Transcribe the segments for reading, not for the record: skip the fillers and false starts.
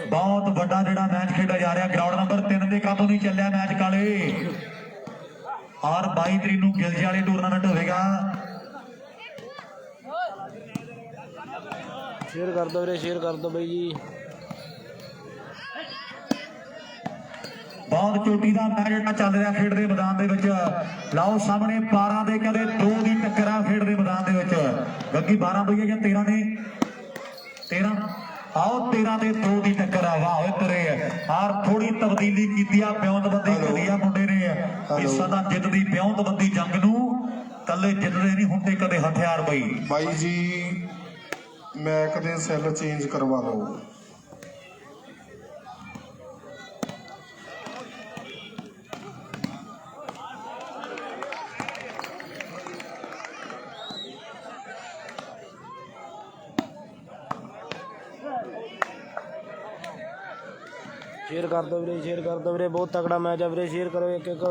बहुत बड़ा जिहड़ा मैच खेडा जा रहा ग्राउंड नंबर 3 के कदों नहीं चलिया मैच काले और 22 तरीक नूं गिलजे वाले टूरनामेंट होगा। शेयर कर दो वीरे, शेयर कर दो बई जी। बहुत चोटी का मैच जिहड़ा चल रहा खेड के मैदान दे विच। लाओ सामने 12 के कदे 2 की टक्कर आ खेड के मैदान दे विच। गग्गी 12 बई है 13 ने 13 आओ 13 के 2 की टक्कर आ। वाह तेरे और थोड़ी तब्दीली की ब्योंतबंदी करी मुंडे ने हिस्सा का जित की ब्योंतबंदी जंग नूं कल्ले जितदे नहीं हुंदे कदे हथियार बई। बाई जी मैं कदे सैल चेंज करवा लो। शेयर कर दो वीरे, शेयर कर दो वीरे। बहुत तगड़ा मैच है वीरे, शेयर करो एक एक।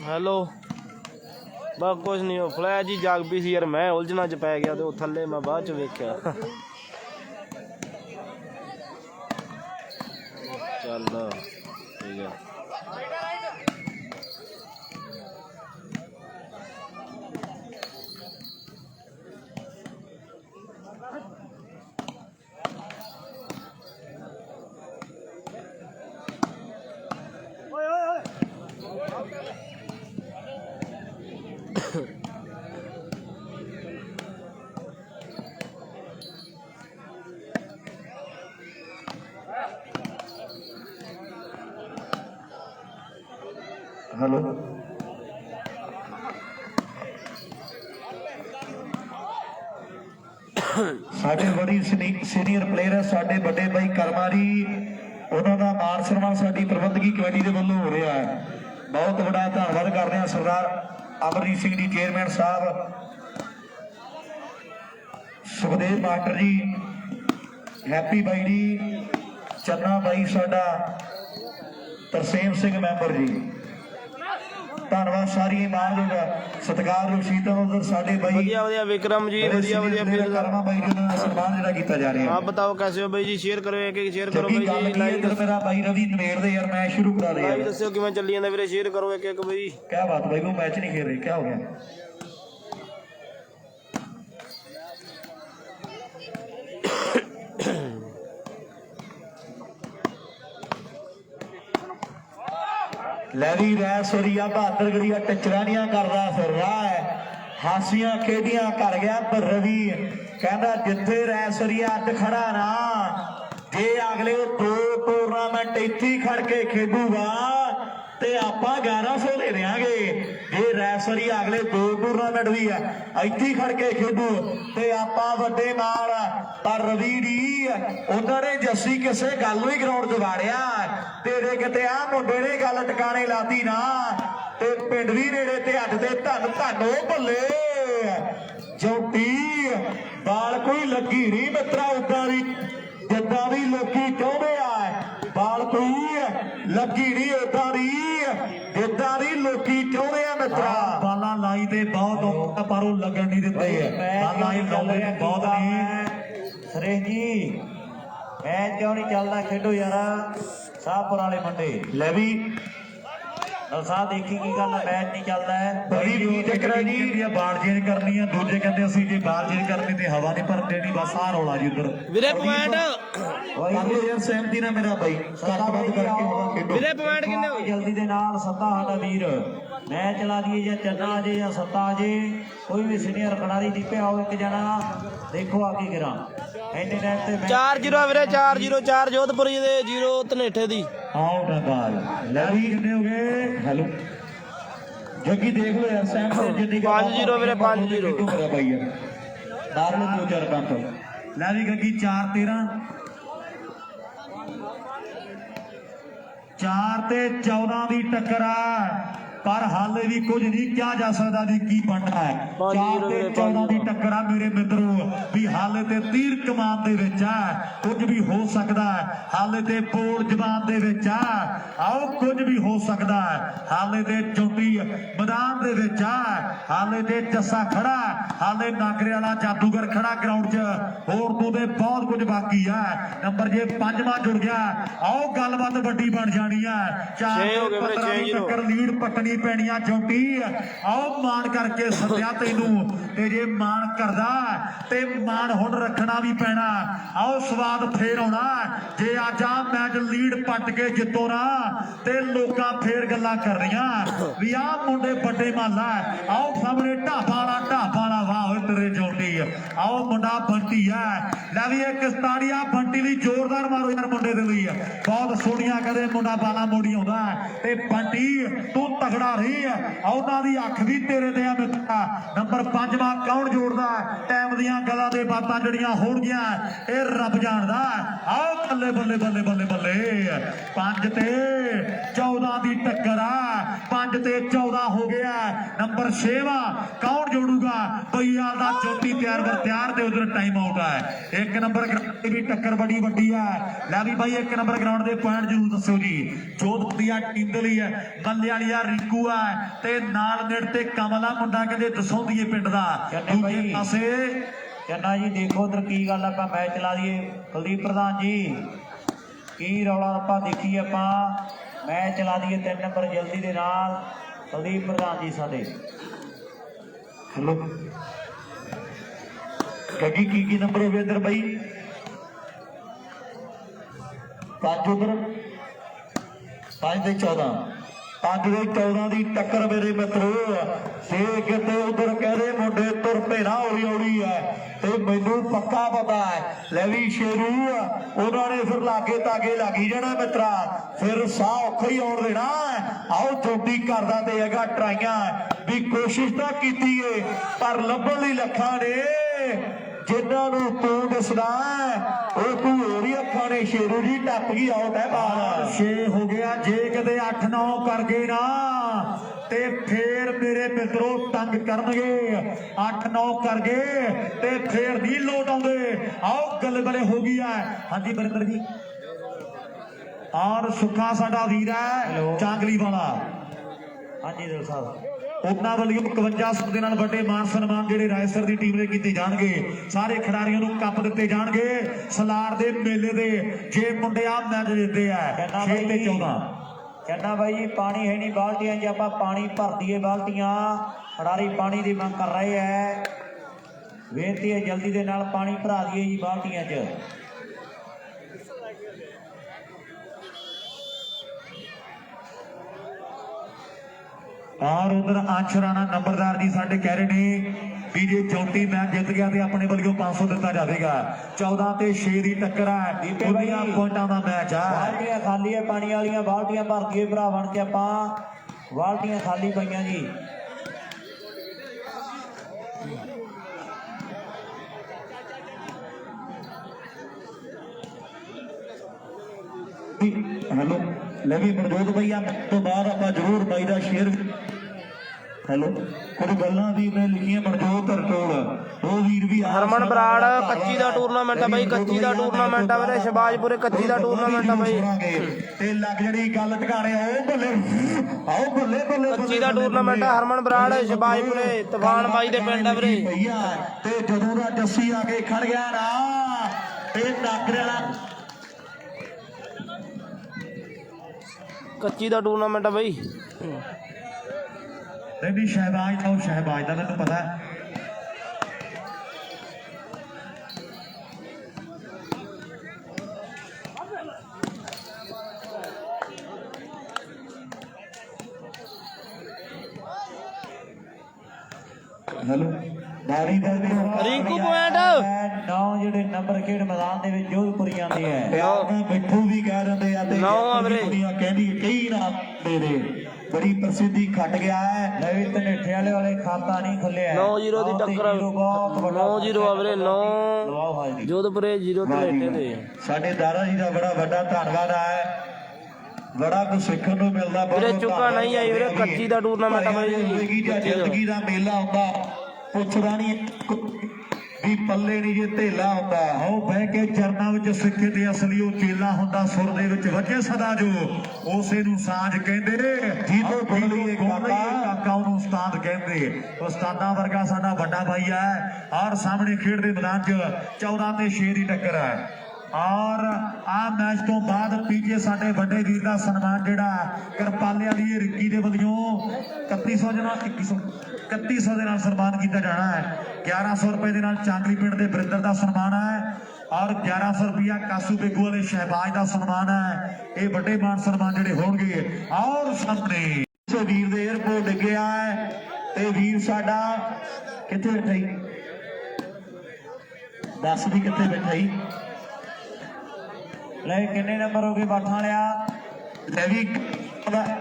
हेलो बस कुछ नहीं हो फ्लैश ही जाग पी सी यार, मैं उलझना च पै गया तो थल्ले मैं बाद च वेख्या। चल ठीक है। हेलो साडे बड़ी सीनियर प्लेयर है साडे बड़े भाई करमारी, उन्हों का मान सन्मान साडी प्रबंधकी कमेटी के वलों हो रहा है। बहुत बड़ा धन्यवाद करते हैं सरदार अमरजीत सिंह जी चेयरमैन साहब, सुखदेव मास्टर जी, हैप्पी बाई जी, चन्ना बाई साडा, तरसेम सिंह मैंबर जी। धन्यवाद सारी मानयोग सत्कार शीतल उधर साडे भाई बढ़िया बढ़िया विक्रम जी, बढ़िया बढ़िया कर्मा भाई जी ने सम्मान जिहड़ा कीता जा रहा है। आप बताओ कैसे हो भाई जी? शेयर करो एक एक, शेयर करो भाई जी। लाइव मेरा भाई रवि नवेड़ दे यार मैच शुरू करा दे लाइव दस्सियो किवें चली जांदा वीरे, शेयर करो एक एक भाई। क्या बात भाई, वो मैच नहीं खेल रहे, क्या हो गया? लैवी रैसोरिया बहादुरगढ़िया टचरानियां करदा फिर रहा है, हासियां खेडियां कर गया। पर रवि कहना जिथे रैसोरिया अड खड़ा ना, जे अगले 2 टूरनामेंट इत्थे खड़ के खेडूगा ते आपां 1100 दे देंगे। जे रैसोरी अगले 2 टूरनामेंट भी है इत्थे खड़ के खेडू ते आपां वड्डे नाल। पर रवि डी उन्होंने जस्सी किसे गल ही ग्राउंड च वाड़िया, तेरे किते आ मुंडे ने गल टकाने लाती ना ते पिंड भी नेड़े ते अड्ड ते धन धन भुले जोटी बाल कोई लगी नहीं मित्रा उदा दी जिदा भी लोकी चाहते आ। बाल कोई लगी नहीं उदा दी जिदा भी लोकी चाहते आ मित्रा। बाला लाई ते बहुत पर लगन नहीं देते, बाला लाउंदे बहुत नहीं। सुरेश जी मैच क्यों नहीं चलता? खेडो यार शाहपुर वाले मंडे ले भी साह देखी की गल, मैच नहीं चलता है। बड़ी चक्कर है जी, बाल चेंज करनी है, दूजे कहते असं जी बाल चेंज करनी ते हवा नहीं भरन देनी, बस आ रौला जी उधर वीरे पॉइंट यार सहमति ना मेरा भाई वीरे पॉइंट किन्ने हो जल्दी दे नाल सत्ता साडा वीर मैच चला दिए या चन्ना जे या सत्ता जे कोई भी सीनियर खिलाड़ी नहीं पे आओ एक जना देखो आगे गिरा इन्ने टाइम ते 4-0 वीरे 4-0 4 जोधपुर दे 0 धनेठे दी आउट है बाल। ले भी कितने हो गए? हेलो जग्गी देख लो यार सैम से जितनी 5-0 वीरे 5-0 मेरा भाई है डाल लो 2-4 पंप। ले भी गग्गी 4-13 4 ते 14 दी टक्कर आ। ਪਰ ਹਾਲੇ ਵੀ ਕੁਝ ਨਹੀਂ ਕਿਹਾ ਜਾ ਸਕਦਾ ਵੀ ਕੀ ਬਣਨਾ ਹੈ। 4 ਤੇ 14 ਦੀ ਟੱਕਰ ਆ ਮੇਰੇ ਮਿੱਤਰੋ, ਵੀ ਹਾਲੇ ਤੇ ਤੀਰ ਕਮਾਨ ਦੇ ਵਿੱਚ ਆ, ਕੁਝ ਵੀ ਹੋ ਸਕਦਾ ਹੈ। ਹਾਲੇ ਤੇ ਬੋਲ ਜਵਾਨ ਦੇ ਵਿੱਚ ਆ, ਆਓ ਕੁਝ ਵੀ ਹੋ ਸਕਦਾ ਹੈ। ਹਾਲੇ ਤੇ ਚੋਟੀ ਮੈਦਾਨ ਦੇ ਵਿੱਚ ਆ, ਹਾਲੇ ਤੇ ਜੱਸਾ ਖੜਾ, ਹਾਲੇ ਨਾਗਰੇ ਵਾਲਾ ਜਾਦੂਗਰ ਖੜਾ ਗਰਾਊਂਡ 'ਚ, ਹੋਰ ਤੋਂ ਤੇ ਬਹੁਤ ਕੁਝ ਬਾਕੀ ਆ। ਨੰਬਰ ਜੇ 5ਵਾਂ ਜੁੜ ਗਿਆ, ਆਓ ਗੱਲਬਾਤ ਵੱਡੀ ਬਣ ਜਾਣੀ ਆ। 4 ਤੇ 15 ਦੀ ਟੱਕਰ ਲੀਡ ਪੱਟਣੀ ਪੈਣੀ ਆ ਚੋਟੀ, ਆਓ ਮਾਣ ਕਰਕੇ ਸੱਦਿਆ ਤੈਨੂੰ, ਤੇ ਜੇ ਮਾਣ ਕਰਦਾ ਤੇ ਮਾਣ ਹੁਣ ਰੱਖਣਾ ਵੀ ਪੈਣਾ। ਆਓ ਸਵਾਦ ਫੇਰ ਆਉਣਾ ਜੇ ਅੱਜ ਆ ਮੈਚ ਲੀਡ ਪੱਟ ਕੇ ਜਿੱਤੋ ਨਾ, ਤੇ ਲੋਕਾਂ ਫੇਰ ਗੱਲਾਂ ਕਰਨੀਆਂ ਵੀ ਆਹ ਮੁੰਡੇ ਵੱਡੇ ਮਾਲਾ। ਆਓ ਸਾਹਮਣੇ ਢਾਬਾ ਵਾਲਾ ਵਾਹ ਹੋਏ ਤੇਰੇ ਚੋਟੀ। ਆਓ ਮੁੰਡਾ ਬੰਟੀ ਆ, ਲੈ ਵੀ ਇੱਕ ਤਾੜੀਆਂ ਬੰਟੀ ਲਈ ਜ਼ੋਰਦਾਰ ਮਾਰੋ ਯਾਰ ਮੁੰਡੇ ਦੇ ਲਈ, ਬਹੁਤ ਸੋਹਣੀਆਂ ਕਦੇ ਮੁੰਡਾ ਬਾਲਾ ਮੋੜੀ ਆਉਂਦਾ। ਤੇ ਬੰਟੀ ਤੂੰ ਤਗੜਾ ਰਹੀ ਆ, ਉਹਨਾਂ ਦੀ ਅੱਖ ਵੀ ਤੇਰੇ ਤੇ ਆ ਮਿੱਤਰਾ। ਨੰਬਰ 5ਵਾਂ ਕੌਣ ਜੋੜਦਾ, ਟਾਈਮ ਦੀਆਂ ਗੱਲਾਂ ਦੇ ਬਾਤਾਂ ਜਿਹੜੀਆਂ ਹੋਣਗੀਆਂ ਇਹ ਰੱਬ ਜਾਣਦਾ। ਆਓ ਬੱਲੇ ਬੱਲੇ ਬੱਲੇ ਬੱਲੇ ਬੱਲੇ, 5 ਤੇ 14 ਦੀ ਟੱਕਰ ਆ, 5 ਤੇ 14 ਹੋ ਗਿਆ। ਨੰਬਰ 6ਵਾਂ ਕੌਣ ਜੋੜੂਗਾ, ਬਈਆਲ ਦਾ ਚੋਟੀ ਤਿਆਰ ਬਰ ਤਿਆਰ ਤੇ ਉਧਰ ਟਾਈਮ ਆਊਟ ਹੈ। 1 ਨੰਬਰ ਗਰਾਊਂਡ ਦੀ ਟੱਕਰ ਬੜੀ ਵੱਡੀ ਹੈ। ਲੈ ਵੀ ਬਾਈ 1 ਨੰਬਰ ਗਰਾਊਂਡ ਦੇ ਪੁਆਇੰਟ ਜ਼ਰੂਰ ਦੱਸੋ ਜੀ। ਜੋਧਪੁਰੀਆ ਟੀਮ ਦੇ ਲਈ ਬੱਲੇ ਵਾਲੀਆ ਰਿੰਕੂ ਆ, ਤੇ ਨਾਲ ਨੇੜ ਤੇ ਕਮਲਾ ਮੁੰਡਾ ਕਹਿੰਦੇ ਦਸੌਂਦੀਏ ਪਿੰਡ ਦਾ। ਦੂਜੇ ਪਾਸੇ ਚੰਨਾ ਜੀ ਦੇਖੋ ਉਧਰ ਕੀ ਗੱਲ ਆਪਾਂ ਮੈਚ ਚਲਾ ਦਈਏ। ਕੁਲਦੀਪ ਪ੍ਰਧਾਨ ਜੀ ਕੀ ਰੌਲਾ ਆਪਾਂ ਦੇਖੀਏ, ਆਪਾਂ ਮੈਚ ਚਲਾ ਦਈਏ 3 ਨੰਬਰ ਜਲਦੀ ਦੇ ਨਾਲ। ਕੁਲਦੀਪ ਪ੍ਰਧਾਨ ਜੀ ਸਾਡੇ ਹੈਲੋ ਗੱਡੀ ਕੀ ਨੰਬਰ ਹੋ ਗਿਆ ਇੱਧਰ ਬਾਈ? 5 ਉਧਰ 5 ਤੇ 14, 5 ਤੇ 14 ਦੀ ਟੱਕਰ ਮੇਰੇ ਮਿੱਤਰੋ। ਜੇ ਕਿਤੇ ਉਧਰ ਕਹਦੇ ਮੁੰਡੇ ਤੁਰ ਪੈਣਾ ਹੌਲੀ ਹੌਲੀ ਹੈ, ਤੇ ਮੈਨੂੰ ਪੱਕਾ ਪਤਾ ਹੈ ਲੈ ਵੀ ਸ਼ੇਰੂ ਉਹਨਾਂ ਨੇ ਫਿਰ ਲਾਗੇ ਤਾਗੇ ਲੱਗੀ ਜਾਣਾ ਮਿੱਤਰਾ, ਫਿਰ ਸਾਹ ਔਖਾ ਹੀ ਆਉਣ ਦੇਣਾ। ਆਓ ਚੋਟੀ ਕਰਦਾ ਤੇ ਹੈਗਾ ਟਰਾਈਆਂ ਵੀ ਕੋਸ਼ਿਸ਼ ਤਾਂ ਕੀਤੀ ਏ, ਪਰ ਲੱਭਣ ਲਈ ਲੱਖਾਂ ਨੇ ਜਿਨ੍ਹਾਂ ਨੂੰ ਤੂੰ ਦੱਸਦਾ ਉਹ ਤੂੰ ਹੋਰ ਹੀ ਅੱਖਾਂ ਨੇ। ਸ਼ੇਰੂ ਜੀ ਟੱਪ ਗਈ, ਆਊਟ ਹੈ ਬਾਹਰ। 6 ਹੋ ਗਿਆ। ਜੇ ਕਿਤੇ 8-9 ਕਰ ਗਏ ਨਾ ਤੇ ਫੇਰ ਮੇਰੇ ਮਿੱਤਰੋ ਤੰਗ ਕਰਨਗੇ। 8-9 ਕਰ ਗਏ ਤੇ ਫੇਰ ਨਹੀਂ ਲੋਟ ਆਉਂਦੇ। ਆਓ ਗੱਲ ਬਲੇ ਹੋ ਗਈ ਹੈ। ਹਾਂਜੀ ਬਰਿੰਦਰ ਜੀ, ਔਰ ਸੁੱਖਾ ਸਾਡਾ ਵੀਰ ਹੈ ਚਾਂਗਲੀ ਵਾਲਾ। ਹਾਂਜੀ ਦਿਲ ਸਾਹਿਬ ਉਹਨਾਂ ਵੱਲੋਂ 51 ਦੇ ਨਾਲ ਵੱਡੇ ਮਾਨ ਸਨਮਾਨ ਜਿਹੜੇ ਰਾਏਸਰ ਦੀ ਟੀਮ ਨੇ ਕੀਤੇ ਜਾਣਗੇ। ਸਾਰੇ ਖਿਡਾਰੀਆਂ ਨੂੰ ਕੱਪ ਦਿੱਤੇ ਜਾਣਗੇ ਸਲਾਰ ਦੇ ਮੇਲੇ ਦੇ, ਜੇ ਮੁੰਡਿਆ ਮੈਚ ਜਿੱਤੇ ਆ 6 ਤੇ 14। ਚੰਨਾ ਬਾਈ ਜੀ ਪਾਣੀ ਹੈ ਨਹੀਂ ਬਾਲਟੀਆਂ 'ਚ, ਆਪਾਂ ਪਾਣੀ ਭਰ ਦਈਏ ਬਾਲਟੀਆਂ। ਖਿਡਾਰੀ ਪਾਣੀ ਦੀ ਮੰਗ ਕਰ ਰਹੇ ਹੈ, ਬੇਨਤੀ ਹੈ ਜਲਦੀ ਦੇ ਨਾਲ ਪਾਣੀ ਭਰਾ ਦਈਏ ਜੀ ਬਾਲਟੀਆਂ 'ਚ। ਔਰ ਉਧਰ ਅੰਸ਼ ਰਾਣਾ ਨੰਬਰਦਾਰ ਜੀ ਸਾਡੇ ਕਹਿ ਰਹੇ ਨੇ ਵੀ ਜੇ ਚੌਟੀ ਮੈਚ ਜਿੱਤ ਗਿਆ ਤੇ ਆਪਣੇ ਵੱਲੋਂ 500 ਦਿੱਤਾ ਜਾਵੇਗਾ। 14 ਤੇ 6 ਦੀ ਟੱਕਰ ਹੈ, 19 ਪੁਆਇੰਟਾਂ ਦਾ ਮੈਚ ਹੈ। ਬਾਲਟੀਆਂ ਖਾਲੀ ਹੈ, ਪਾਣੀ ਵਾਲੀਆਂ ਬਾਲਟੀਆਂ ਭਰ ਦਈਏ ਭਰਾ ਬਣ ਕੇ। ਆਪਾਂ ਬਾਲਟੀਆਂ ਖਾਲੀ ਪਈਆਂ ਜੀ। ਹੈਲੋ ਲੈ ਵੀ ਮਨਜੋਤ ਭਈਆ ਤੋਂ ਬਾਅਦ ਆਪਾਂ ਜ਼ਰੂਰ ਬਾਈ ਦਾ ਸ਼ੇਅਰ। ਹੈਲੋ ਕੁਝ ਗੱਲਾਂ ਦੀ ਮੈਂ ਲਿਖੀਆਂ ਮਨਜੋਤ ਰਟੋਲ, ਉਹ ਵੀਰ ਵੀ ਹਰਮਨ ਬਰਾੜ ਕੱਚੀ ਦਾ ਟੂਰਨਾਮੈਂਟ ਆ ਬਾਈ, ਕੱਚੀ ਦਾ ਟੂਰਨਾਮੈਂਟ ਆ ਵੀਰੇ, ਸ਼ਬਾਜਪੁਰੇ ਕੱਚੀ ਦਾ ਟੂਰਨਾਮੈਂਟ ਆ ਬਾਈ। ਤੇ ਲੱਗ ਜਿਹੜੀ ਗੱਲ ਟਿਕਾਣੇ ਆਓ ਬੱਲੇ, ਆਓ ਬੱਲੇ ਬੱਲੇ ਕੱਚੀ ਦਾ ਟੂਰਨਾਮੈਂਟ ਆ ਹਰਮਨ ਬਰਾੜ ਸ਼ਬਾਜਪੁਰੇ ਤੂਫਾਨ ਬਾਈ ਦੇ ਪਿੰਡ ਆ ਵੀਰੇ। ਭਈਆ ਤੇ ਜਦੋਂ ਦਾ ਜੱਸੀ ਆ ਕੇ ਖੜ ਗਿਆ ਨਾ ਤੇ ਨਾਗਰੇ ਵਾਲਾ ਕੱਚੀ ਦਾ ਟੂਰਨਾਮੈਂਟ ਆ ਬਾਈ। ਨਹੀਂ ਸ਼ਹਿਬਾਜ਼ ਦਾ, ਉਹ ਸ਼ਹਿਬਾਜ਼ ਦਾ ਮੈਨੂੰ ਪਤਾ ਹੈ। ਹੈਲੋ ਬਾਰੀ ਦਾ ਰਿੰਕੂ ਪੁਆਇੰਟ 9 ਜਿਹੜੇ ਨੰਬਰ ਖੇਡ ਮੈਦਾਨ ਦੇ ਵਿੱਚ ਜੋਧਪੁਰੀ ਜਾਂਦੇ ਹੈ। ਮਿੱਠੂ ਵੀ ਕਹਿ ਦਿੰਦੇ ਆ ਤੇ ਦੁਨੀਆ ਕਹਿੰਦੀ ਕਈ ਨਾ ਦੇ ਬੜੀ ਪ੍ਰਸਿੱਧੀ ਘਟ ਗਿਆ ਹੈ। ਨਵੀਂ ਧਨੇਠੇ ਵਾਲੇ ਖਾਤਾ ਨਹੀਂ ਖੁੱਲਿਆ। 9-0 ਦੀ ਟੱਕਰ ਆ, 9-0 ਆ ਵੀਰੇ। 9 ਲਵਾਓ ਹਾਜ਼ਰੀ। ਜੋਧਪੁਰੇ 0 ਧਨੇਠੇ ਦੇ। ਸਾਡੇ ਦਾਰਾ ਜੀ ਦਾ ਬੜਾ ਵੱਡਾ ਧੰਨਵਾਦ ਹੈ। ਬੜਾ ਕੁਝ ਸਿੱਖਣ ਨੂੰ ਮਿਲਦਾ। ਵੀਰੇ ਚੁੱਕਾ ਨਹੀਂ ਆਈ ਵੀਰੇ, ਕੱਚੀ ਦਾ ਟੂਰਨਾਮੈਂਟ ਆ ਬਾਈ। ਜ਼ਿੰਦਗੀ ਦਾ ਮੇਲਾ ਹੁੰਦਾ, ਪੁੱਛਦਾ ਨਹੀਂ ਵੀ ਪੱਲੇ ਨਹੀਂ ਜੇ ਧੇਲਾ ਹੁੰਦਾ। ਆਓ ਬਹਿ ਕੇ ਚਰਨਾਂ ਵਿੱਚ ਸਿੱਖੇ ਦੇ ਅਸਲੀ ਉਹ ਚੇਲਾ ਹੁੰਦਾ, ਸੁਰ ਦੇ ਵਿੱਚ ਵੱਜੇ ਸਦਾ ਜੋ, ਉਸੇ ਨੂੰ ਸਾਂਝ ਕਹਿੰਦੇ। ਜਿਹਦੇ ਗੁਣ ਲਈਏ ਕਾਕਾ ਉਹਨੂੰ ਉਸਤਾਦ ਕਹਿੰਦੇ। ਉਸਤਾਦਾਂ ਵਰਗਾ ਸਾਡਾ ਵੱਡਾ ਭਾਈ ਹੈ। ਔਰ ਸਾਹਮਣੇ ਖੇਡ ਦੇ ਮੈਦਾਨ 'ਚ 14 ਤੇ 6 ਦੀ ਟੱਕਰ ਹੈ। ਔਰ ਆ ਮੈਚ ਤੋਂ ਬਾਅਦ ਤੀਜੇ ਸਾਡੇ ਵੱਡੇ ਵੀਰ ਦਾ ਸਨਮਾਨ ਜਿਹੜਾ ਕਿਰਪਾਲੇ ਵਾਲੀ ਰਿੱਕੀ ਦੇ ਵੱਲੋਂ 3100 ਦੇ ਨਾਲ 3100 ਦੇ ਨਾਲ ਸਨਮਾਨ ਕੀਤਾ ਜਾਣਾ ਹੈ। 1100 ਰੁਪਏ ਦੇ ਨਾਲ ਚਾਂਗਲੀ ਪਿੰਡ ਦੇ ਬਰਿੰਦਰ ਦਾ ਸਨਮਾਨ ਹੈ ਔਰ 1100 ਰੁਪਇਆ ਕਾਸੂ ਬੇਗੂ ਵਾਲੇ ਸ਼ਹਿਬਾਜ਼ ਦਾ ਸਨਮਾਨ ਹੈ। ਇਹ ਵੱਡੇ ਮਾਨ ਸਨਮਾਨ ਜਿਹੜੇ ਹੋਣਗੇ। ਔਰ ਸਾਹਮਣੇ ਵੀਰ ਦੇ 에어ਪੋਰਟ ਡਿੱਗਿਆ ਹੈ ਤੇ ਵੀਰ ਸਾਡਾ ਕਿੱਥੇ ਬੈਠਾ ਜੀ? ਦੱਸ ਵੀ ਕਿੱਥੇ ਬੈਠਾ ਜੀ? ਲੈ ਕਿੰਨੇ ਨੰਬਰ ਹੋ ਗਏ ਬਾਠਾਂ ਵਾਲਿਆ? ਲੈ ਵੀ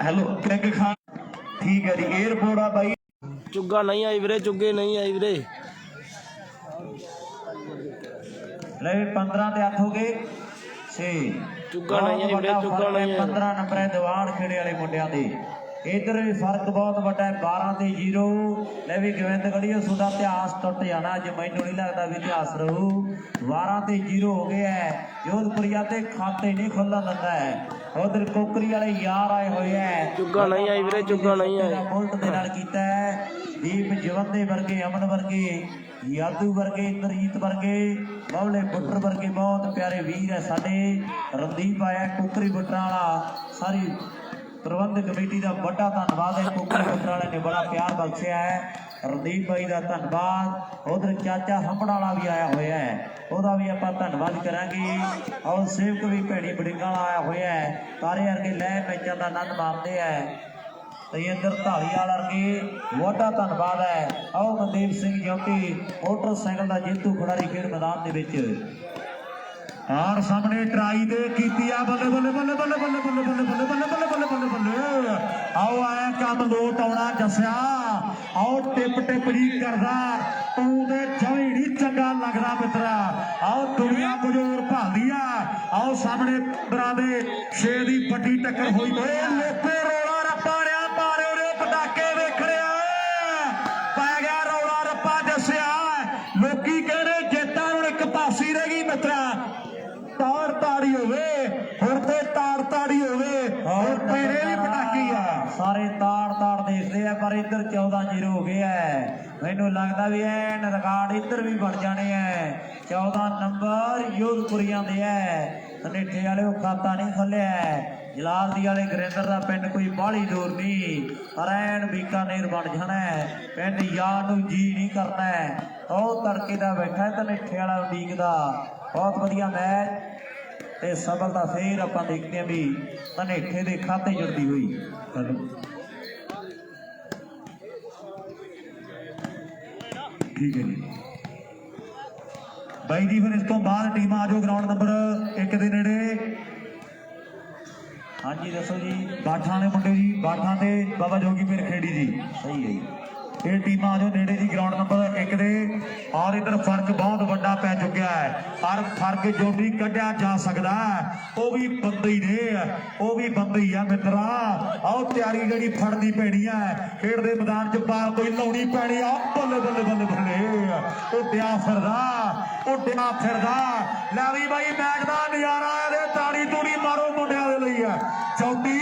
ਹੈਲੋ ਕਿੰਗ ਖਾਨ ਠੀਕ ਹੈ ਜੀ। 에어ਪੋਰਟ ਆ ਬਾਈ। ਚੁੱਗਾ ਨਹੀਂ ਆਈ ਵੀਰੇ, ਚੁੱਗੇ ਨਹੀਂ ਆਈ ਵੀਰੇ। ਲੈ 15 ਤੇ 8 ਹੋ ਗਏ 6। ਚੁੱਗਾ ਨਹੀਂ ਆਈ ਵੀਰੇ, ਚੁੱਗਾ ਨਹੀਂ ਆਈ। 15 ਨੰਬਰ ਹੈ ਦੀਵਾਨ ਖੇੜੇ ਵਾਲੇ ਮੁੰਡਿਆਂ ਦੇ। ਇਧਰ ਵੀ ਫਰਕ ਬਹੁਤ ਵੱਡਾ ਹੈ 12 ਤੇ 0। ਲੈ ਵੀ ਗੋਬਿੰਦਗੜ੍ਹੀਓ ਤੁਹਾਡਾ ਇਤਿਹਾਸ ਟੁੱਟ ਜਾਣਾ ਅੱਜ, ਮੈਨੂੰ ਨਹੀਂ ਲੱਗਦਾ ਵੀ ਇਤਿਹਾਸ ਰਹੂ। 12 ਤੇ 0 ਹੋ ਗਿਆ ਹੈ। ਜੋਧਪੁਰੀਆ ਤੇ ਖਾਤੇ ਨਹੀਂ ਖੁੱਲ੍ਹਣ ਦਿੰਦਾ ਹੈ। ਉਧਰ ਕੋਕਰੀ ਵਾਲੇ ਯਾਰ ਆਏ ਹੋਏ ਹੈ। ਚੁੱਗਾ ਨਹੀਂ ਆਈ ਵੀਰੇ, ਚੁੱਗਾ ਨਹੀਂ ਆਈ। ਬੁਲਟ ਦੇ ਨਾਲ ਕੀਤਾ ਹੈ। ਦੀਪ ਜਵੰਦੇ ਵਰਗੇ, ਅਮਨ ਵਰਗੇ, ਯਾਦੂ ਵਰਗੇ, ਇੰਦਰਜੀਤ ਵਰਗੇ, ਬਾਵਲੇ ਬੁੱਟਰ ਵਰਗੇ ਬਹੁਤ ਪਿਆਰੇ ਵੀਰ ਹੈ ਸਾਡੇ। ਰਣਦੀਪ ਆਇਆ ਕੋਕਰੀ ਬੁੱਟਰਾਂ ਵਾਲਾ। ਸਾਰੀ ਪ੍ਰਬੰਧਕ ਕਮੇਟੀ ਦਾ ਵੱਡਾ ਧੰਨਵਾਦ ਹੈ। ਕੋਕਰੀ ਬੁੱਟਰ ਵਾਲੇ ਨੇ ਬੜਾ ਪਿਆਰ ਬਖਸ਼ਿਆ ਹੈ। ਰਣਦੀਪ ਭਾਈ ਦਾ ਧੰਨਵਾਦ। ਉਧਰ ਚਾਚਾ ਹੰਬੜਾ ਵਾਲਾ ਵੀ ਆਇਆ ਹੋਇਆ ਹੈ, ਉਹਦਾ ਵੀ ਆਪਾਂ ਧੰਨਵਾਦ ਕਰਾਂਗੇ। ਔਰ ਸੇਵਕ ਵੀ ਭੈਣੀ ਬੜਿੰਗਾ ਵਾਲਾ ਆਇਆ ਹੋਇਆ ਹੈ। ਤਾਰੇ ਵਰਗੇ ਲੈ ਮੈਚਾਂ ਦਾ ਆਨੰਦ ਮਾਣਦੇ ਹੈ। ਤੇਂਦਰ ਢਾਲੀਵਾਲ ਵਰਗੇ ਵੱਡਾ ਧੰਨਵਾਦ ਹੈ। ਆਓ ਮਨਦੀਪ ਸਿੰਘ ਜੋਤੀ ਮੋਟਰਸਾਈਕਲ ਦਾ ਜੇਤੂ ਖਿਡਾਰੀ ਖੇਡ ਮੈਦਾਨ ਦੇ ਵਿੱਚ। ਔਰ ਸਾਹਮਣੇ ਟਰਾਈ ਦੇ ਕੀਤੀ ਆ। ਬੱਲੇ ਬੱਲੇ ਬੱਲੇ ਬੱਲੇ ਬੱਲੇ ਬੱਲੇ ਬੱਲੇ ਬੱਲੇ ਬੱਲੇ ਬੱਲੇ ਬੱਲੇ ਬੱਲੇ ਬੱਲੇ। ਆਓ ਆਇਆ ਕੰਮ ਲੋਟ ਆਉਣਾ ਜੱਸਿਆ। ਆਓ ਟਿਪ ਟਿਪ ਜੀ ਕਰਦਾ ਤੂੰ ਤੇ ਜਮੀ ਨਹੀਂ ਚੰਗਾ ਲੱਗਦਾ ਮਿੱਤਰਾ। ਆਓ ਦੁਨੀਆ ਬਜੋਰ ਭਾਲਦੀ ਆ। ਆਓ ਸਾਹਮਣੇ ਬਰਾਂ ਦੇ 6 ਦੀ ਵੱਡੀ ਟੱਕਰ ਹੋਈ। ਲੋਕੇ ਰੋਲਾ ਰੱਪਾ ਰਿਆ ਮਾਰਿਓ ਰੇ ਪਟਾਕੇ ਵੇਖ ਰਿਆ ਪੈ ਗਿਆ ਰੌਲਾ ਰੱਪਾ ਜੱਸਿਆ। ਲੋਕੀ ਕਹਿੰਦੇ ਜੇਤਾ ਹੁਣ ਇੱਕ ਪਾਸੀ ਰਹਿ ਗਈ ਮਿੱਤਰਾ। ਤਾੜ ਤਾੜੀ ਹੋਵੇ ਹੁਣ ਤੇ ਤਾੜ ਤਾੜੀ ਹੋਵੇ ਹੋਰ ਪੈਰੇ ਵੀ ਪਟਾਕੀ ਆ। ਸਾਰੇ ਤਾੜ ਤਾੜ ਦੇਖਦੇ ਆ ਪਰ ਇੱਧਰ 14-0 ਹੋ ਗਿਆ ਹੈ। ਮੈਨੂੰ ਲੱਗਦਾ ਵੀ ਐਨ ਰਿਕਾਰਡ ਇੱਧਰ ਵੀ ਬਣ ਜਾਣੇ ਐ। 14 ਨੰਬਰ ਯੋਧਪੁਰੀਆਂ ਦੇ ਐ। ਧਨੇਠੇ ਵਾਲੇ ਉਹ ਖਾਤਾ ਨਹੀਂ ਖੋਲਿਆ। ਜਲਾਲਦੀ ਵਾਲੇ ਗਰਿੰਦਰ ਦਾ ਪਿੰਡ ਕੋਈ ਬਾਹਲੀ ਦੂਰ ਨਹੀਂ, ਪਰ ਐਨ ਬੀਕਾਨੇਰ ਬਣ ਜਾਣਾ ਪਿੰਡ। ਯਾਰ ਨੂੰ ਜੀ ਨਹੀਂ ਕਰਨਾ। ਉਹ ਤੜਕੇ ਦਾ ਬੈਠਾ ਧਨੇਠੇ ਵਾਲਾ ਉਡੀਕਦਾ। ਬਹੁਤ ਵਧੀਆ ਮੈਚ ਤੇ ਸਫਲਤਾ ਫੇਰ ਆਪਾਂ ਦੇਖਦੇ ਹਾਂ ਵੀ ਧਨੇਠੇ ਦੇ ਖਾਤੇ ਜੁੜਦੀ ਹੋਈ। ਠੀਕ ਹੈ ਜੀ ਬਾਈ ਜੀ। ਫਿਰ ਇਸ ਤੋਂ ਬਾਅਦ ਟੀਮਾਂ ਆ ਜਾਓ ਗਰਾਊਂਡ ਨੰਬਰ 1 ਦੇ ਨੇੜੇ। ਹਾਂਜੀ ਦੱਸੋ ਜੀ। ਬਾਠਾਂ ਦੇ ਮੁੰਡੇ ਜੀ, ਬਾਠਾਂ ਤੇ ਬਾਬਾ ਜੋਗੀ ਪੀਰ ਖੇੜੀ ਜੀ। ਸਹੀ ਹੈ ਜੀ। ਇਹ ਟੀਮਾਂ ਆ ਜਾਓ ਨੇੜੇ ਜੀ ਗਰਾਊਂਡ ਨੰਬਰ 1 ਦੇ। ਔਰ ਇਧਰ ਫਰਕ ਬਹੁਤ ਵੱਡਾ ਪੈ ਚੁੱਕਿਆ ਹੈ। ਪਰ ਫਰਕ ਜੋ ਵੀ ਕੱਢਿਆ ਜਾ ਸਕਦਾ ਉਹ ਵੀ ਬੰਦੇ ਹੀ ਨੇ, ਉਹ ਵੀ ਬੰਦੇ ਹੀ ਆ ਮਿੱਤਰਾ। ਆਓ ਤਿਆਰੀ ਜਿਹੜੀ ਫੜਨੀ ਪੈਣੀ ਹੈ। ਖੇਡ ਦੇ ਮੈਦਾਨ 'ਚ ਬਾਲ ਕੋਈ ਲਾਉਣੀ ਪੈਣੀ ਆ। ਬੱਲੇ ਬੱਲੇ ਬੱਲੇ ਬੱਲੇ ਉੱਡਿਆ ਫਿਰਦਾ। ਲੈ ਵੀ ਬਾਈ ਮੈਚ ਦਾ ਨਜ਼ਾਰਾ ਇਹਦੇ। ਤਾੜੀ ਤੂੜੀ ਮਾਰੋ ਮੁੰਡਿਆਂ ਦੇ ਲਈ ਆ। ਚੌਡੀ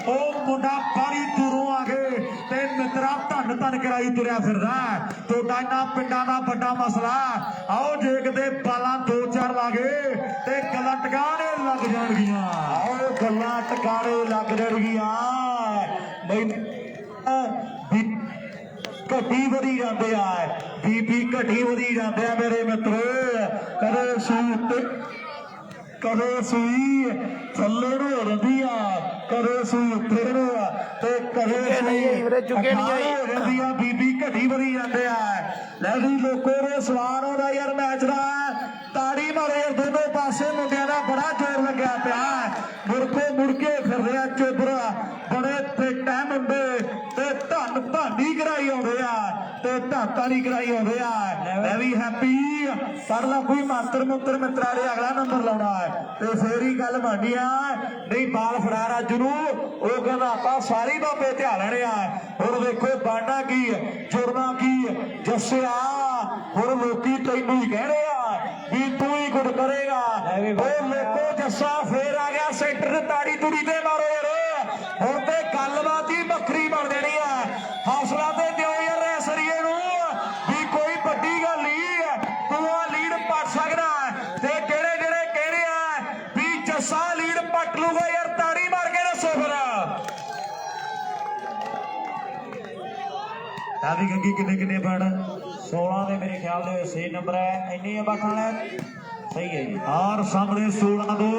ਉਹ ਮੁੰਡਾ ਬਾਰੀ ਦੂਰੋਂ ਆ ਗਏ ਤੇ ਮਿੱਤਰਾ ਧੰਨ ਧੰਨ ਕਰਾਈ ਤੁਰਿਆ ਫਿਰਦਾ। ਤੁਹਾਡਾ ਇਹਨਾਂ ਪਿੰਡਾਂ ਦਾ ਵੱਡਾ ਮਸਲਾ। ਆਓ ਜੇ ਕਿਤੇ ਬਾਲਾਂ 2-4 ਲਾਗੇ ਤੇ ਗੱਲਾਂ ਟਿਕਾਣੇ ਲੱਗ ਜਾਣਗੀਆਂ। ਆਓ ਗੱਲਾਂ ਟਿਕਾਣੇ ਲੱਗ ਜਾਣਗੀਆਂ ਬਈ। ਘਟੀ ਵਧੀ ਜਾਂਦੇ ਆ, ਬੀਪੀ ਘਟੀ ਵਧੀ ਜਾਂਦੇ ਆ ਮੇਰੇ ਮਿੱਤਰੋ। ਕਦੇ ਸੂਈ ਥੱਲੇ ਨੂੰ ਹੋ ਜਾਂਦੀ ਆ, ਕਦੇ ਸੂਈ ਉੱਤੇ ਨੂੰ ਤੇ ਕਦੇ ਸੂਈ ਹੋ ਜਾਂਦੀ ਆ। ਬੀਬੀ ਘਟੀ ਵਧੀ ਜਾਂਦੇ ਆ। ਲੈ ਵੀ ਲੋਕੋ ਦੇ ਸਵਾਰ ਹੋਦਾ ਯਾਰ ਮੈਚ ਦਾ। ਤਾੜੀ ਮਾਰੋ ਯਾਰ ਦੋਨੋਂ ਪਾਸੇ। ਮੁੰਡਿਆਂ ਦਾ ਬੜਾ ਜ਼ੋਰ ਲੱਗਿਆ ਪਿਆ। ਮੁੜ ਕੇ ਫਿਰਦੇ ਆ ਚੋਬਰਾ। ਬੜੇ ਫਿੱਟ ਮੁੰਡੇ ਤੇ ਧੰਨ ਭਾਂਡੀ ਕਰਾਈ ਆਉਂਦੇ ਆ ਤੇ ਧੰਨ ਧੱਕਾ ਨਹੀਂ ਕਰਾਈ ਹੁੰਦੇ ਆ ਲੈ ਵੀ ਹੈਪੀ ਕਰ ਲਾ ਕੋਈ ਮਾਸਟਰ ਮੁੱਤਰ ਮਿੱਤਰਾ ਦੇ ਅਗਲਾ ਨੰਬਰ ਲਾਉਣਾ ਹੈ ਤੇ ਫੇਰ ਹੀ ਗੱਲ ਬਣਨੀ ਆ ਨਹੀਂ ਬਾਲ ਫੜਾ ਰਾਜੂ ਨੂੰ ਉਹ ਕਹਿੰਦਾ ਆਪਾਂ ਸਾਰੇ ਬਾਬੇ ਧਿਆ ਲੈਣੇ ਆ ਹੁਣ ਵੇਖੋ ਬਾਣਾ ਕੀ ਜੁੜਨਾ ਕੀ ਜੱਸਿਆ ਹੁਣ ਲੋਕੀ ਤੈਨੂੰ ਹੀ ਕਹਿ ਰਹੇ ਆ ਵੀ ਤੂੰ ਹੀ ਗੁੱਡ ਕਰੇਗਾ ਉਹ ਵੇਖੋ ਜੱਸਾ ਫੇਰ ਆ ਗਿਆ ਸੈਂਟਰ ਤਾੜੀ ਤੁੜੀ ਤੇ ਮਾਰੋ ਯਾਰ ਹੁਣ ਤੇ ਗੱਲਬਾਤ ਹੀ ਵੱਖਰੀ ਬਣ ਜਾਣੀ ਆ ਹੌਸਲਾ ਤੇ ਦਿਓ ਯਾਰ ਰੈਸਰੀਏ ਨੂੰ ਵੀ ਕੋਈ ਵੱਡੀ ਗੱਲ ਨਹੀਂ ਤੂੰ ਆ ਲੀਡ ਪੱਟ ਸਕਦਾ ਤੇ ਜਿਹੜੇ ਜਿਹੜੇ ਕਹਿ ਰਹੇ ਆ ਵੀ ਜੱਸਾ ਲੀਡ ਪੱਟ ਲੂਗਾ ਯਾਰ ਤਾੜੀ ਮਾਰ ਕੇ ਦੱਸੋ ਫਿਰ ਦਾਦੀ ਗੰਗੀ ਕਿੰਨੇ ਬਣ 16 ਦੇ ਮੇਰੇ ਖਿਆਲ ਦੇ 6 ਨੰਬਰ ਹੈ ਇੰਨੀ ਆ ਬਾਖਾਂ ਲੈ ਸਹੀ ਹੈ ਜੀ ਔਰ ਸਾਹਮਣੇ 16 ਤੋਂ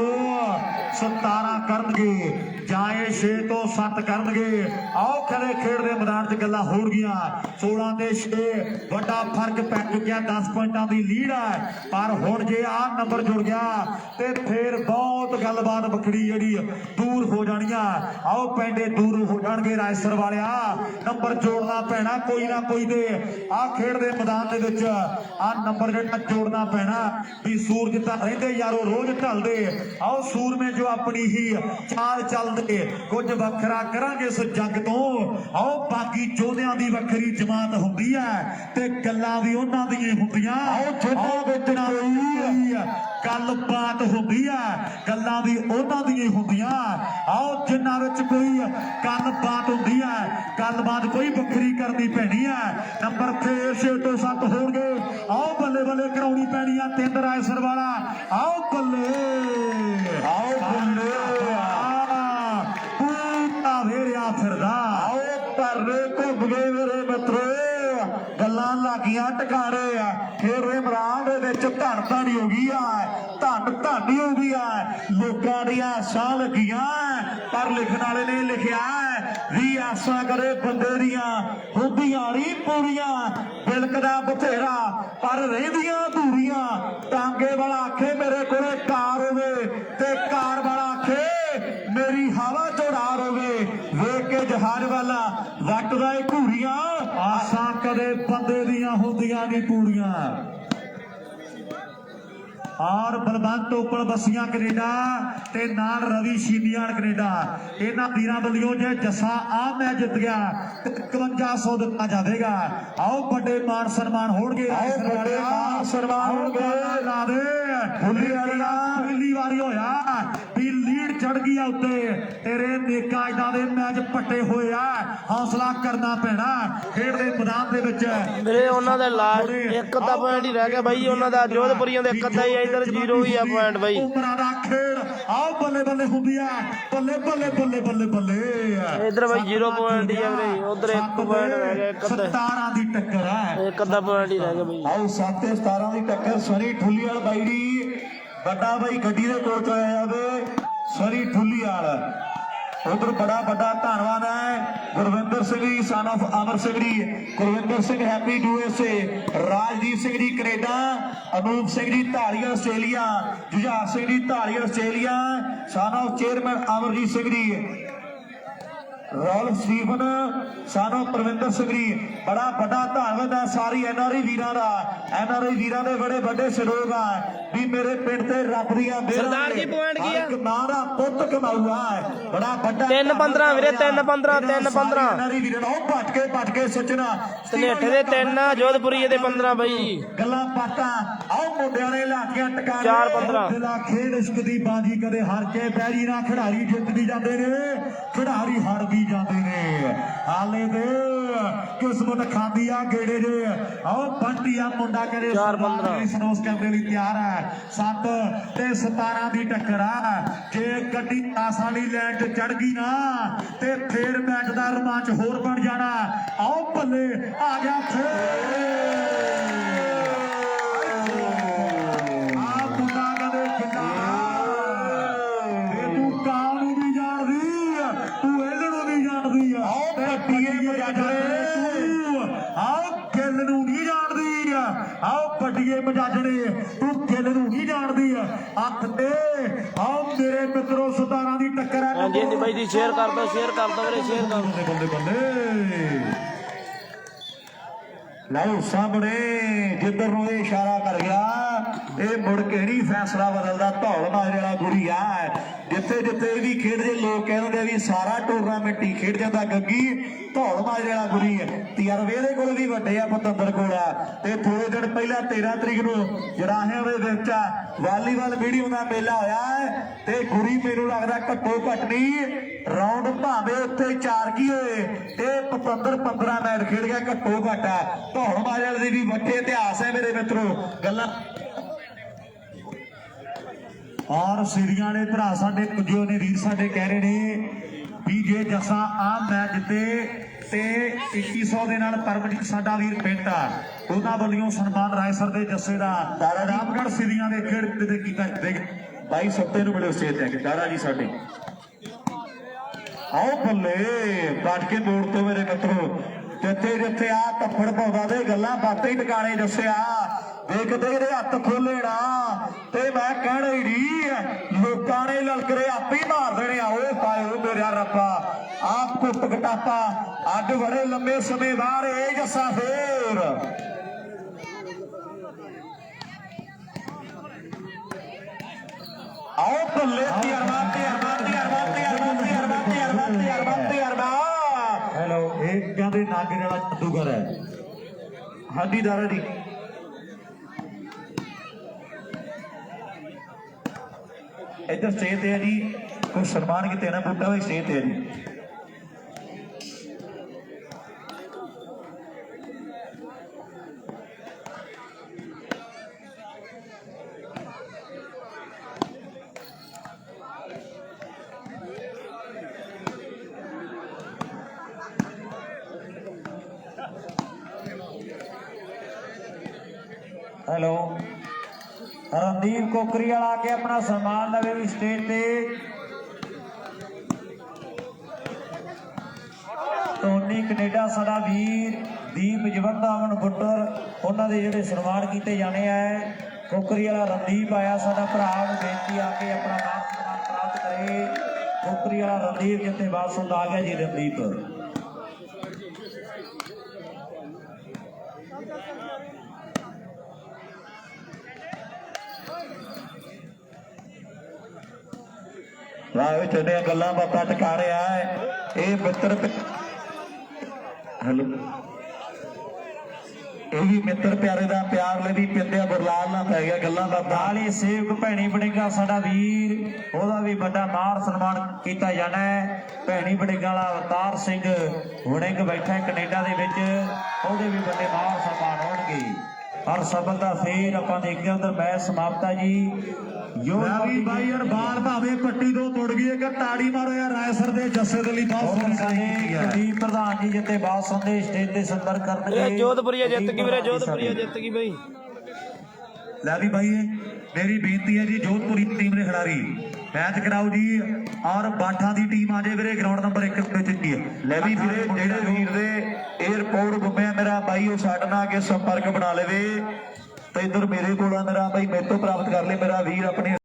17 ਕਰਨਗੇ ਜਾਏ 6 ਤੋਂ 7 ਕਰਨਗੇ ਆਓ ਖੜੇ ਖੇਡ ਦੇ ਮੈਦਾਨ 'ਚ ਗੱਲਾਂ ਹੋ ਗਈਆਂ 16 ਤੇ 6 ਵੱਡਾ ਫਰਕ ਪੈ ਚੁੱਕਿਆ 10 ਪੁਆਇੰਟਾਂ ਦੀ ਲੀਡ ਹੈ ਪਰ ਹੁਣ ਜੇ ਆ ਨੰਬਰ ਜੁੜ ਗਿਆ ਤੇ ਫੇਰ ਬਹੁਤ ਗੱਲਬਾਤ ਵੱਖਰੀ ਜਿਹੜੀ ਦੂਰ ਹੋ ਜਾਣੀਆਂ ਆਓ ਪੈਂਡੇ ਦੂਰ ਹੋ ਜਾਣਗੇ ਰਾਜਸਰ ਵਾਲਿਆ ਨੰਬਰ ਜੋੜਨਾ ਪੈਣਾ ਕੋਈ ਨਾ ਕੋਈ ਦੇ ਆ ਖੇਡ ਦੇ ਮੈਦਾਨ ਦੇ ਵਿੱਚ ਆ ਨੰਬਰ ਜਿਹੜਾ ਜੋੜਨਾ ਪੈਣਾ ਵੀ ਸੂਰਜ ਤਾਂ ਰਹਿੰਦੇ ਯਾਰੋ ਰੋਜ਼ ਢਲਦੇ ਆਓ ਸੂਰਮੇ ਜੋ ਆਪਣੀ ਹੀ ਚਾਲ ਚੱਲਦੇ ਕੁਝ ਵੱਖਰਾ ਕਰਾਂਗੇ ਇਸ ਜੱਗ ਤੋਂ ਆਓ ਬਾਕੀ ਯੋਧਿਆਂ ਦੀ ਵੱਖਰੀ ਜਮਾਤ ਹੁੰਦੀ ਹੈ ਤੇ ਗੱਲਾਂ ਵੀ ਉਹਨਾਂ ਦੀਆਂ ਹੁੰਦੀਆਂ ਆਓ ਵਿੱਚ ਗੱਲਬਾਤ ਹੁੰਦੀ ਹੈ ਗੱਲਾਂ ਵੀ ਉਹਨਾਂ ਦੀਆਂ ਹੁੰਦੀਆਂ ਆਓ ਜਿਨ੍ਹਾਂ ਵਿੱਚ ਕੋਈ ਗੱਲਬਾਤ ਹੁੰਦੀ ਹੈ ਗੱਲਬਾਤ ਕੋਈ ਵੱਖਰੀ ਕਰਨੀ ਪੈਣੀ ਹੈ ਨੰਬਰ ਫੇਰ 6 ਤੋਂ 7 ਹੋਣਗੇ ਆਓ ਬੱਲੇ ਬੱਲੇ ਕਰਾਉਣੀ ਪੈਣੀ ਆ 3 ਰਾਜਸਰ ਵਾਲਾ ਆਓ ਬੱਲੇ ਪੂਰਾ ਵੇਰਿਆ ਫਿਰਦਾ ਆਓ ਧਰਨੇ ਘੁੰਮ ਗਏ ਮੇਰੇ ਮਿੱਤਰੋ ਗੱਲਾਂ ਲੱਗੀਆਂ ਟਿਕਾਣੇ ਆ ਫਿਰ ਇਹ ਮਰਾਂਗ ਦੇ ਵਿੱਚ ਧਨ ਧਾਣੀ ਹੋ ਗਈ ਆ ਧਾਨੀ ਹੋ ਗਈ ਆ ਲੋਕਾਂ ਦੀਆਂ ਆਸਾਂ ਲੱਗੀਆਂ ਪਰ ਲਿਖਣ ਵਾਲੇ ਨੇ ਲਿਖਿਆ ਵੀ ਆਸਾਂ ਕਰੇ ਬੰਦੇ ਦੀਆਂ ਹੁੰਦੀਆਂ ਨਹੀਂ ਪੂਰੀਆਂ ਬਿਲਕਦਾ ਬਥੇਰਾ ਪਰ ਰਹਿੰਦੀਆਂ ਅਧੂਰੀਆਂ ਟਾਂਗੇ ਵਾਲਾ ਆਖੇ ਮੇਰੇ ਕੋਲੇ ਕਾਰ ਹੋਵੇ ਤੇ ਕਾਰ ਵਾਲਾ ਆਖੇ ਮੇਰੀ ਹਵਾ ਚੋੜਾਰ ਹੋਵੇ ਵੇਖ ਕੇ ਜਹਾਜ਼ ਵਾਲਾ ਵੱਟਦਾ ਏ ਘੂਰੀਆਂ ਆਸਾਂ ਕਦੇ ਬੰਦੇ ਦੀਆਂ ਹੁੰਦੀਆਂ ਨਹੀਂ ਪੂਰੀਆਂ ਔਰ ਬਲਵੰਤ ਉਪਲ ਬਸੀਆਂ ਕੈਨੇਡਾ ਤੇ ਨਾਲ ਰਵੀ ਸ਼ੀਨੀਆਣ ਕੈਨੇਡਾ ਇਹਨਾਂ ਵੀਰਾਂ ਵੱਲੋਂ ਜੇ ਜੱਸਾ ਆ ਮੈਚ ਜਿੱਤ ਗਿਆ ਤੇ 5100 ਦਿੱਤਾ ਜਾਵੇਗਾ ਆਓ ਵੱਡੇ ਮਾਨ ਸਨਮਾਨ ਹੋਣਗੇ ਸਨਮਾਨ ਹੋਣਗੇ ਲਾ ਦੇ ਫੁੱਲੀ ਵਾਲਾ ਪਹਿਲੀ ਵਾਰੀ ਹੋਇਆ ਵੀ ਲੀਡ ਚੜ ਗਈ ਆ ਉੱਤੇ ਤੇਰੇ ਨੇਕਾ ਇਦਾਂ ਦੇ ਮੈਚ ਪੱਟੇ ਹੋਏ ਆ ਹੌਸਲਾ ਕਰਨਾ ਪੈਣਾ ਖੇਡ ਦੇ ਮੈਦਾਨ ਦੇ ਵਿੱਚ ਮੇਰੇ ਉਹਨਾਂ ਦਾ ਲਾਸਟ ਇੱਕ ਅੱਧਾ ਪੁਆਇੰਟ ਹੀ ਰਹਿ ਗਿਆ ਬਾਈ ਉਹਨਾਂ ਦਾ ਜੋਧਪੁਰੀਆਂ ਦੇ ਇੱਕ ਅੱਧਾ ਹੀ ਇਧਰ 0 ਹੀ ਆ ਪੁਆਇੰਟ ਬਾਈ ਉਮਰਾਂ ਦਾ ਖੇਡ ਆਓ ਬੱਲੇ ਬੱਲੇ ਹੁੰਦੀ ਆ ਬੱਲੇ ਬੱਲੇ ਬੱਲੇ ਬੱਲੇ ਬੱਲੇ ਇਧਰ ਬਾਈ 0 ਪੁਆਇੰਟ ਹੀ ਆ ਵੀਰੇ ਉਧਰ 1 ਪੁਆਇੰਟ ਰਹਿ ਗਿਆ ਇੱਕ ਅੱਧਾ 17 ਦੀ ਟੱਕਰ ਹੈ ਇੱਕ ਅੱਧਾ ਪੁਆਇੰਟ ਹੀ ਰਹਿ ਗਿਆ ਬਾਈ ਆਓ 7 ਤੇ 17 ਦੀ ਟੱਕਰ ਸਨੀ ਠੁੱਲੀਵਾਲ ਬਾਈ ਦੀ ਵੱਡਾ ਬਾਈ ਗੱਡੀ ਦੇ ਕੋਲ ਚੋਇਆ ਜਾਵੇ ਸਨੀ ਠੁੱਲੀਵਾਲ ਉਧਰ ਬੜਾ ਵੱਡਾ ਧੰਨਵਾਦ ਹੈ Gurvinder Singh ji son of Amar Singh ji Gurvinder Singh happy USA Rajdeep Singh ji Canada Anup Singh ji Dhalia Australia Jujhar Singh ji Dhalia Australia son of chairman Amarjit Singh ji ਰੌਲ ਸਟੀਫਨ ਸਾਨੂੰ ਪ੍ਰਵਿੰਦਰ ਸਿੰਘ ਜੀ ਬੜਾ ਵੱਡਾ ਧੰਨਵਾਦ ਹੈ ਸਾਰੀ NRI ਵੀਰਾਂ ਦਾ NRI ਵੀਰਾਂ ਦੇ ਬੜੇ ਵੱਡੇ ਸਹਿਯੋਗ ਆ ਵੀ ਮੇਰੇ ਪਿੰਡ ਤੇ ਰੱਬ ਦੀਆਂ ਸਰਦਾਰ ਜੀ ਪੁਆਇੰਟ ਕੀ ਆ ਮਾਂ ਦਾ ਪੁੱਤ ਕਮਾਊਆ ਹੈ ਬੜਾ ਵੱਡਾ 3-15 ਵੀਰੇ 3-15 3-15 NRI ਵੀਰਾਂ ਨੂੰ ਭੱਜ ਕੇ ਸੋਚਣਾ ਧਨੇਠੇ ਦੇ 3 ਜੋਧਪੁਰੀ ਦੇ 15 ਬਾਈ ਗੱਲਾਂ ਬਾਤਾਂ ਆਓ ਮੁੰਡਿਆਂ ਨੇ ਲਾਠੀਆਂ ਟਕਾਣੇ 4-15 ਦਿਲਾ ਖੇਡ ਇਸ਼ਕ ਦੀ ਬਾਜੀ ਕਦੇ ਹਾਰ ਕੇ ਬੈਰੀ ਨਾ ਖਿਡਾਰੀ ਜਿੱਤ ਵੀ ਜਾਂਦੇ ਨੇ ਖਿਡਾਰੀ ਹਾਰ ਵੀ ਜਾਂਦੇ ਨੇ ਹਾਲੇ ਦੇ ਕਿਸਮਤ ਖਾਂਦੀ ਆ ਗੇੜੇ ਜੇ ਆਓ ਬੰਟੀ ਆ ਮੁੰਡਾ ਕਰੇ 4-15 ਸਨੋਸ ਕਰਨ ਦੇ ਲਈ ਤਿਆਰ ਹੈ 7 ਤੇ 17 ਦੀ ਟੱਕਰ ਆ ਜੇ ਗੱਡੀ 10 ਵਾਲੀ ਲਾਈਨ 'ਚ ਚੜ ਗਈ ਨਾ ਤੇ ਫੇਰ ਮੈਚ ਦਾ ਰੋਮਾਂਚ ਹੋਰ ਬਣ ਜਾਣਾ ਆਓ ਬੱਲੇ ਆ ਗਿਆ ਫੇਰ ਮਜਾਜਣੇ ਤੂੰ ਗਿੱਲ ਨੂੰ ਨਹੀਂ ਜਾਣਦੀ ਅੱਖ ਤੇ ਆਓ ਮੇਰੇ ਮਿੱਤਰੋ 17 ਦੀ ਟੱਕਰ ਹੈ ਹਾਂਜੀ ਹਾਂਜੀ ਬਾਈ ਜੀ ਸ਼ੇਅਰ ਕਰ ਦੋ ਵੀਰੇ ਸ਼ੇਅਰ ਕਰ ਦੋ ਬੰਦੇ ਬੰਦੇ ਲਓ ਸਾਹਮਣੇ ਜਿੱਧਰ ਨੂੰ ਇਹ ਇਸ਼ਾਰਾ ਕਰ ਗਿਆ ਇਹ ਮੁੜ ਕੇ ਨਹੀਂ ਫੈਸਲਾ ਬਦਲਦਾ। ਧੌਲ ਮਾਜਰੇ ਵਾਲਾ ਗੁੜੀਆ ਜਿੱਥੇ ਜਿੱਥੇ ਵੀ ਖੇਡਦੇ ਲੋਕ ਕਹਿੰਦੇ ਵੀ ਸਾਰਾ ਟੂਰਨਾਮੈਂਟ ਹੀ ਖੇਡ ਜਾਂਦਾ ਗੱਗੀ। ਧੌਲ ਮਾਜਰੇ ਵਾਲਾ ਗੁੜੀ ਤਜਰਬੇ ਦੇ ਕੋਲ ਵੀ ਵੱਡੇ ਆ ਪਤੰਦਰ ਕੋਲ ਆ। ਤੇ ਥੋੜੇ ਦਿਨ ਪਹਿਲਾਂ 13 ਤਰੀਕ ਨੂੰ ਜਰਾਹਿਆਂ ਦੇ ਵਿੱਚ ਵਾਲੀਬਾਲ ਵੀਡੀਓ ਦਾ ਮੇਲਾ ਹੋਇਆ ਹੈ ਤੇ ਗੁੜੀ ਮੈਨੂੰ ਲੱਗਦਾ ਘੱਟੋ ਘੱਟ ਨਹੀਂ ਰਾਉਂਡ ਭਾਵੇਂ ਉੱਥੇ 4 ਕੀ ਹੋਏ ਤੇ ਪਤੰਦਰ 15 ਮੈਚ ਖੇਡ ਗਿਆ ਘੱਟੋ ਘੱਟ। ਧੌਲ ਮਾਜਰੇ ਦੀ ਵੀ ਵੱਡੇ ਇਤਿਹਾਸ ਹੈ ਮੇਰੇ ਮਿੱਤਰੋ ਗੱਲਾਂ। ਔਰ ਸੀਰੀਆਂ ਵਾਲੇ ਭਰਾ ਸਾਡੇ ਪੁੱਜੋ ਨੇ ਵੀਰ ਸਾਡੇ ਕਹਿ ਰਹੇ ਨੇ ਵੀ ਜੇ ਜੱਸਾ ਆ ਮੈਚ ਜਿੱਤੇ ਤੇ 2100 ਦੇ ਨਾਲ ਪਰਮਜੀਤ ਸਾਡਾ ਵੀਰ ਪਿੰਡ ਆ ਉਹਨਾਂ ਵੱਲੋਂ ਸਨਮਾਨ ਰਾਏਸਰ ਦੇ ਜੱਸੇ ਦਾ ਰਾਮਗੜ੍ਹ ਸੀਰੀਆਂ ਦੇ ਖੇਡ ਤੇ ਕੀਤਾ ਬਾਈ ਸੱਤੇ ਨੂੰ ਬੜੇ ਸਟੇਜ ਤੇ ਦਾਰਾ ਜੀ ਸਾਡੇ ਆਓ ਬੱਲੇ ਕੱਟ ਕੇ ਮੋੜ ਤੋਂ ਮੇਰੇ ਮਿੱਤਰੋ ਜਿੱਥੇ ਜਿੱਥੇ ਆ ਤੱਫੜ ਪਾਉਂਦਾ ਤੇ ਗੱਲਾਂ ਬਾਤਾਂ ਹੀ ਟਿਕਾਣੇ ਦੱਸਿਆ ਵੇਖਦੇ ਇਹਦੇ ਹੱਥ ਖੋਲੇ ਨਾ ਤੇ ਮੈਂ ਕਹਿਣਾ ਹੀ ਨਹੀਂ ਲੋਕਾਂ ਨੇ ਲਲਕਰੇ ਆਪੇ ਹੀ ਮਾਰ ਦੇਣੇ ਆ। ਓਏ ਪਾਏ ਓ ਮੇਰਾ ਰੱਬਾ ਆਪ ਕੁੱਟ ਘਟਾਪਾ ਅੱਡ ਬੜੇ ਲੰਮੇ ਸਮੇਂ ਬਾਹਰ ਇਹ ਜੱਸਾ ਫੇਰ ਆਓ ਬੱਲੇ ਹੈਲੋ ਇਹ ਕਹਿੰਦੇ ਨਾਗਰੇ ਵਾਲਾ ਜਾਦੂਗਰ ਹੈ। ਹਾਂਜੀ ਦਾਰਾ ਜੀ ਇੱਧਰ ਸਟੇਜ ਤੇ ਹੈ ਜੀ ਕੋਈ ਸਨਮਾਨ ਕੀਤੇ ਨਾ ਬੁੱਢਾ ਵੀ ਸਟੇਜ ਤੇ ਹੈ ਜੀ। ਹੈਲੋ ਰਣਦੀਪ ਕੋਕਰੀ ਵਾਲਾ ਆ ਕੇ ਆਪਣਾ ਸਨਮਾਨ ਲਵੇ ਵੀ ਸਟੇਜ ਤੇ। ਟੋਨੀ ਕੈਨੇਡਾ ਸਾਡਾ ਵੀਰ ਦੀਪ ਜਵੰਦਾਵਨ ਬੁੱਟਰ ਉਹਨਾਂ ਦੇ ਜਿਹੜੇ ਸਨਮਾਨ ਕੀਤੇ ਜਾਣੇ ਆ। ਕੋਕਰੀ ਵਾਲਾ ਰਣਦੀਪ ਆਇਆ ਸਾਡਾ ਭਰਾ ਨੂੰ ਬੇਨਤੀ ਆ ਕੇ ਆਪਣਾ ਮਾਨ ਸਨਮਾਨ ਪ੍ਰਾਪਤ ਕਰੇ। ਕੋਕਰੀ ਵਾਲਾ ਰਣਦੀਪ ਜਿੱਥੇ ਵਾਪਸ ਹੁੰਦਾ ਆ ਗਿਆ ਜੀ ਰਣਦੀਪ। ਵਾਹ ਵੀ ਚੰਡੀਆਂ ਗੱਲਾਂ ਬਾਤਾਂ ਟਿਕਾ ਰਿਹਾ ਹੈ ਇਹ ਮਿੱਤਰ। ਹੈਲੋ ਇਹ ਵੀ ਮਿੱਤਰ ਪਿਆਰੇ ਦਾ ਪਿਆਰ ਲਈ ਵੀ ਪਿੰਡਿਆ ਬਰਲਾਲ ਨਾਲ ਪੈ ਗਿਆ ਗੱਲਾਂ ਬਾਤਾਂ। ਨਾਲੀ ਸੇਵਕ ਭੈਣੀ ਬੜੇਗਾ ਸਾਡਾ ਵੀਰ ਉਹਦਾ ਵੀ ਵੱਡਾ ਮਾਰ ਸਨਮਾਨ ਕੀਤਾ ਜਾਣਾ ਹੈ। ਭੈਣੀ ਬੜੇਗਾ ਵਾਲਾ ਅਵਤਾਰ ਸਿੰਘ ਹੁਣਿੰਗ ਬੈਠਾ ਕੈਨੇਡਾ ਦੇ ਵਿੱਚ ਉਹਦੇ ਵੀ ਵੱਡੇ ਮਾਰ ਸਨਮਾਨ ਹੋਣਗੇ। ਹਰ ਸਬਲ ਦਾ ਫੇਰ ਆਪਾਂ ਦੇਖਦੇ ਉਧਰ ਮੈਚ ਸਮਾਪਤ ਹੈ ਜੀ। ਵੀ ਬਾਈ ਯਾਰ ਬਾਲ ਭਾਵੇਂ ਪੱਟੀ ਤੋਂ ਤੁੜ ਗਈ ਹੈ ਕਿ ਤਾੜੀ ਮਾਰੋ ਯਾਰ ਰਾਏਸਰ ਦੇ ਜੱਸੇ ਦੇ ਲਈ ਬਹੁਤ ਸੋਹਣੀ ਪ੍ਰਧਾਨ ਜੀ ਜਿੱਤੇ ਬਾਤ ਸੁਣਦੇ ਸਟੇਜ ਤੇ ਸੰਪਰਕ ਕਰਨਗੇ। ਜੋਧਪੁਰੀਆ ਜਿੱਤ ਗਈ ਵੀਰੇ ਜੋਧਪੁਰੀਆ ਜਿੱਤ ਗਈ ਬਈ। ਲੈ ਵੀ ਬਾਈ ਮੇਰੀ ਬੇਨਤੀ ਹੈ ਜੀ ਜੋਧਪੁਰੀ ਟੀਮ ਦੇ ਖਿਡਾਰੀ ਮੈਚ ਕਰਾਓ ਜੀ ਔਰ ਬਾਠਾਂ ਦੀ ਟੀਮ ਆ ਜਾਏ ਵੀਰੇ ਗਰਾਊਂਡ ਨੰਬਰ 1 ਤੇ ਚੁੱਕੀ ਹੈ। ਲੈ ਵੀ ਵੀਰੇ ਜਿਹੜੇ ਵੀਰ ਦੇ 에어ਪੋਰਟ ਗੁੰਮਿਆ ਮੇਰਾ ਬਾਈ ਉਹ ਸਾਡੇ ਨਾਲ ਕੇ ਸੰਪਰਕ ਬਣਾ ਲਵੇ ਤੇ ਇੱਧਰ ਮੇਰੇ ਕੋਲ ਆ ਮੇਰਾ ਬਾਈ ਮੇਰੇ ਤੋਂ ਪ੍ਰਾਪਤ ਕਰ ਲੈ ਮੇਰਾ ਵੀਰ ਆਪਣੇ